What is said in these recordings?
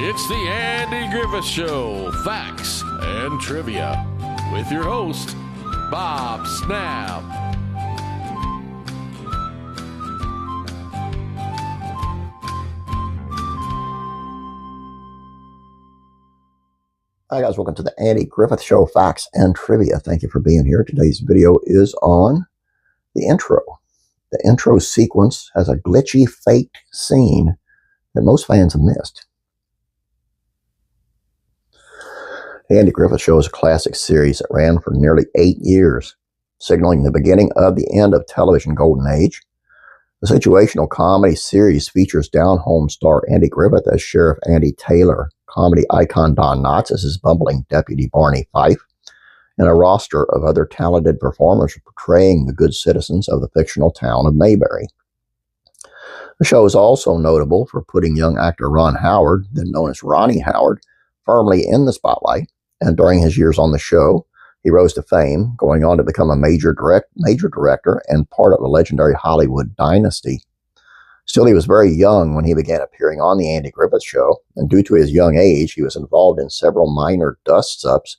It's the Andy Griffith Show, facts and trivia, with your host, Bob Snap. Hi guys, welcome to the Andy Griffith Show, facts and trivia. Thank you for being here. Today's video is on the intro. The intro sequence has a glitchy, faked scene that most fans have missed. The Andy Griffith Show is a classic series that ran for nearly 8 years, signaling the beginning of the end of television golden age. The situational comedy series features down-home star Andy Griffith as Sheriff Andy Taylor, comedy icon Don Knotts as his bumbling deputy Barney Fife, and a roster of other talented performers portraying the good citizens of the fictional town of Mayberry. The show is also notable for putting young actor Ron Howard, then known as Ronnie Howard, firmly in the spotlight, and during his years on the show, he rose to fame, going on to become a major director and part of a legendary Hollywood dynasty. Still, he was very young when he began appearing on the Andy Griffith Show, and due to his young age, he was involved in several minor dust-ups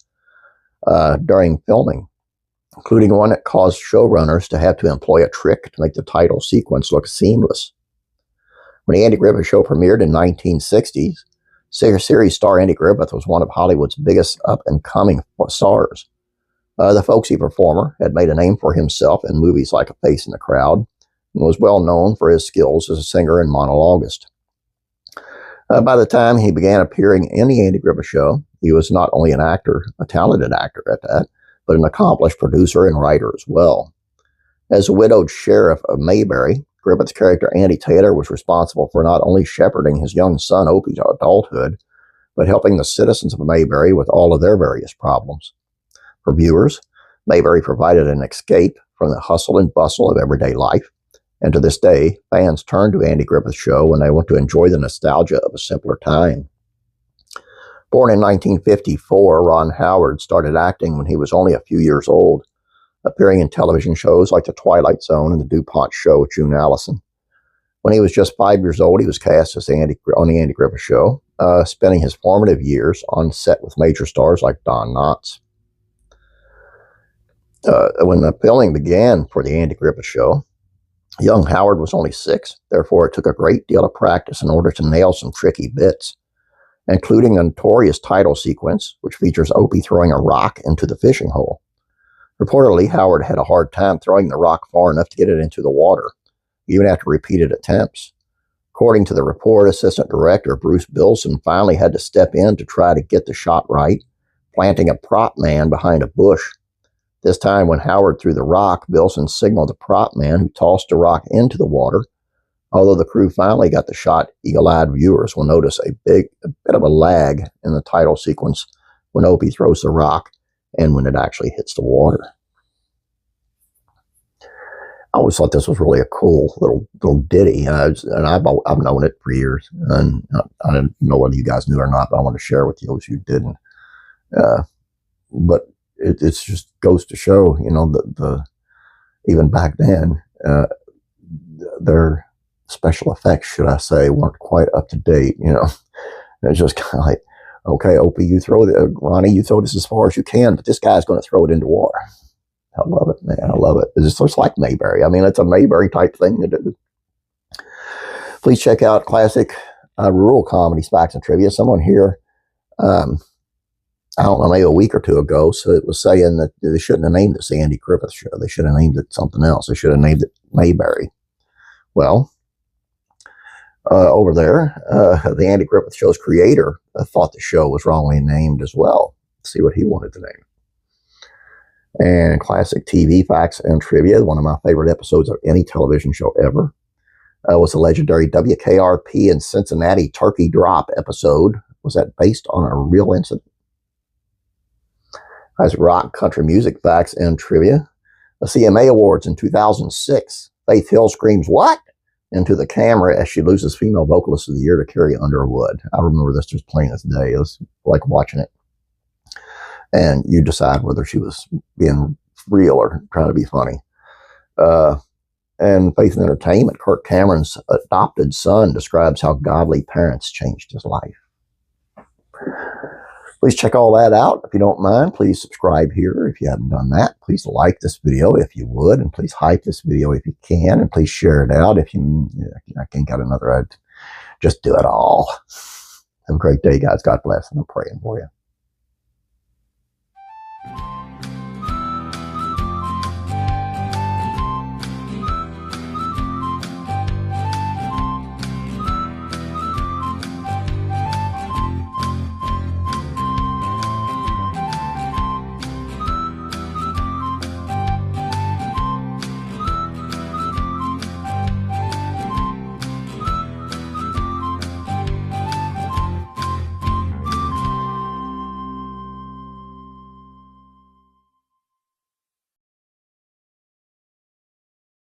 during filming, including one that caused showrunners to have to employ a trick to make the title sequence look seamless. When the Andy Griffith Show premiered in the 1960s, series star Andy Griffith was one of Hollywood's biggest up-and-coming stars. The folksy performer had made a name for himself in movies like A Face in the Crowd and was well known for his skills as a singer and monologuist. By the time he began appearing in the Andy Griffith Show, he was not only an actor, a talented actor at that, but an accomplished producer and writer as well. As a widowed sheriff of Mayberry, Griffith's character Andy Taylor was responsible for not only shepherding his young son Opie to adulthood, but helping the citizens of Mayberry with all of their various problems. For viewers, Mayberry provided an escape from the hustle and bustle of everyday life, and to this day, fans turn to Andy Griffith Show when they want to enjoy the nostalgia of a simpler time. Born in 1954, Ron Howard started acting when he was only a few years old, appearing in television shows like The Twilight Zone and The DuPont Show with June Allison. When he was just 5 years old, he was cast as on the Andy Griffith Show, spending his formative years on set with major stars like Don Knotts. When the filming began for the Andy Griffith Show, young Howard was only 6, therefore it took a great deal of practice in order to nail some tricky bits, including a notorious title sequence, which features Opie throwing a rock into the fishing hole. Reportedly, Howard had a hard time throwing the rock far enough to get it into the water, even after repeated attempts. According to the report, assistant director Bruce Bilson finally had to step in to try to get the shot right, planting a prop man behind a bush. This time, when Howard threw the rock, Bilson signaled the prop man, who tossed the rock into the water. Although the crew finally got the shot, eagle-eyed viewers will notice a bit of a lag in the title sequence when Opie throws the rock and when it actually hits the water. I always thought this was really a cool little ditty, and I've known it for years, and I didn't know whether you guys knew or not, but I want to share with you if you didn't. But it just goes to show, you know, the even back then, their special effects, should I say, weren't quite up to date. You know, it was just kind of like, okay, Opie, Ronnie, you throw this as far as you can, but this guy's going to throw it into water. I love it, man. I love it. It's just like Mayberry. I mean, it's a Mayberry type thing to do. Please check out classic rural comedies, facts, and trivia. Someone here, I don't know, maybe a week or two ago, so it was saying that they shouldn't have named it the Andy Griffith Show. They should have named it something else. They should have named it Mayberry. Well, over there, the Andy Griffith Show's creator thought the show was wrongly named as well. Let's see what he wanted to name it. And classic TV facts and trivia, one of my favorite episodes of any television show ever, was the legendary WKRP in Cincinnati Turkey Drop episode. Was that based on a real incident? As rock country music facts and trivia, the CMA Awards in 2006, Faith Hill screams, "What?" into the camera as she loses Female Vocalist of the Year to Carrie Underwood. I remember this just plain as day. It was like watching it. And you decide whether she was being real or trying to be funny. And Faith in Entertainment, Kirk Cameron's adopted son describes how godly parents changed his life. Please check all that out. If you don't mind, please subscribe here if you haven't done that. Please like this video if you would, and please hype this video if you can, and please share it out if you, I can't get another, just do it all. Have a great day, guys. God bless, and I'm praying for you.